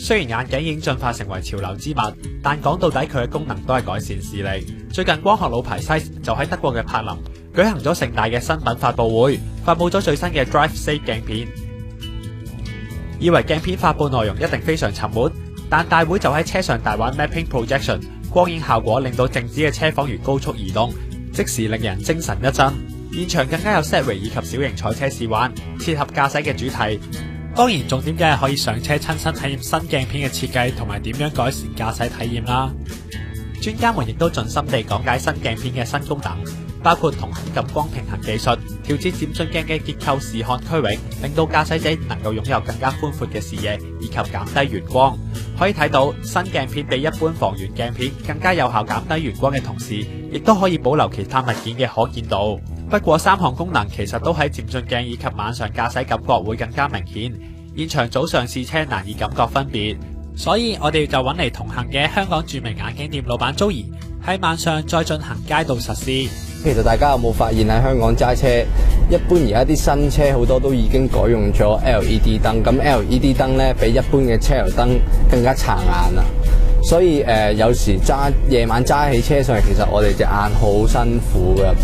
雖然眼鏡已經進化成為潮流之物，但講到底佢嘅功能都係改善視力。最近光學老牌 Zeiss 就喺德國嘅柏林舉行咗盛大嘅新品發佈會，發佈咗最新嘅 Drive Safe 鏡片。以為鏡片發佈內容一定非常沉悶，但大會就喺車上大玩 Mapping Projection， 光影效果令到靜止嘅車仿如高速移動，即時令人精神一振。現場更加有 Segway 以及小型賽車試玩，切合駕駛嘅主題。當然重點梗係可以上車親身體驗新鏡片嘅設計同埋點樣改善駕駛體驗啦。專家們亦都盡心地講解新鏡片嘅新功能，包括同肯感光平衡技術、調節漸進鏡嘅結構視看區域，令到駕駛者能夠擁有更加寬闊嘅視野，以及減低眩光。可以睇到新鏡片比一般防眩鏡片更加有效減低眩光嘅同時，亦都可以保留其他物件嘅可見度。不過三項功能其實都喺漸進鏡以及晚上駕駛感覺會更加明顯，現場早上試車難以感覺分別。所以我哋就揾嚟同行嘅香港著名眼鏡店老闆 Joey 喺晚上再進行街道實試。其實大家有冇發現喺香港揸車，一般而家啲新車好多都已經改用咗 LED 燈，咁 LED 燈呢比一般嘅車頭燈更加殘眼啦。所以有時夜晚揸起車上嚟，其實我哋隻眼好辛苦㗎。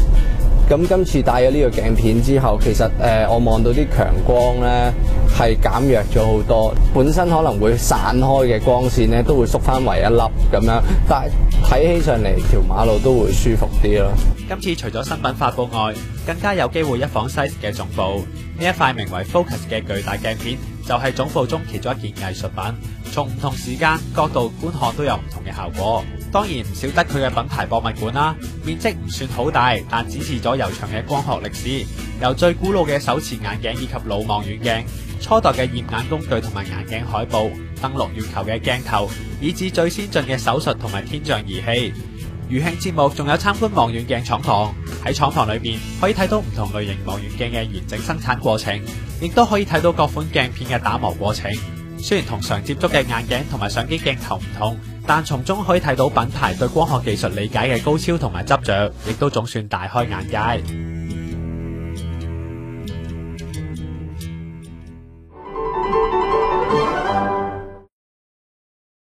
咁今次戴咗呢個鏡片之後，其實我望到啲強光呢係減弱咗好多，本身可能會散開嘅光線呢都會縮翻為一粒咁樣，但係睇起上嚟條馬路都會舒服啲咯。今次除咗新品發佈外，更加有機會一訪 Zeiss 嘅總部。呢一塊名為 Focus 嘅巨大鏡片就係總部中其中一件藝術品，從唔同時間角度觀看都有唔同嘅效果。當然唔少得佢嘅品牌博物館啦，面積唔算好大，但展示咗悠長嘅光學歷史，由最古老嘅手持眼鏡以及老望遠鏡，初代嘅驗眼工具同埋眼鏡海報，登陸月球嘅鏡頭，以至最先進嘅手術同埋天象儀器。餘慶節目仲有參觀望遠鏡廠房，喺廠房裏邊可以睇到唔同類型望遠鏡嘅完整生產過程，亦都可以睇到各款鏡片嘅打磨過程。雖然同常接觸嘅眼鏡同埋相機鏡頭唔同，但從中可以睇到品牌對光學技術理解嘅高超同埋執着，亦都總算大開眼界。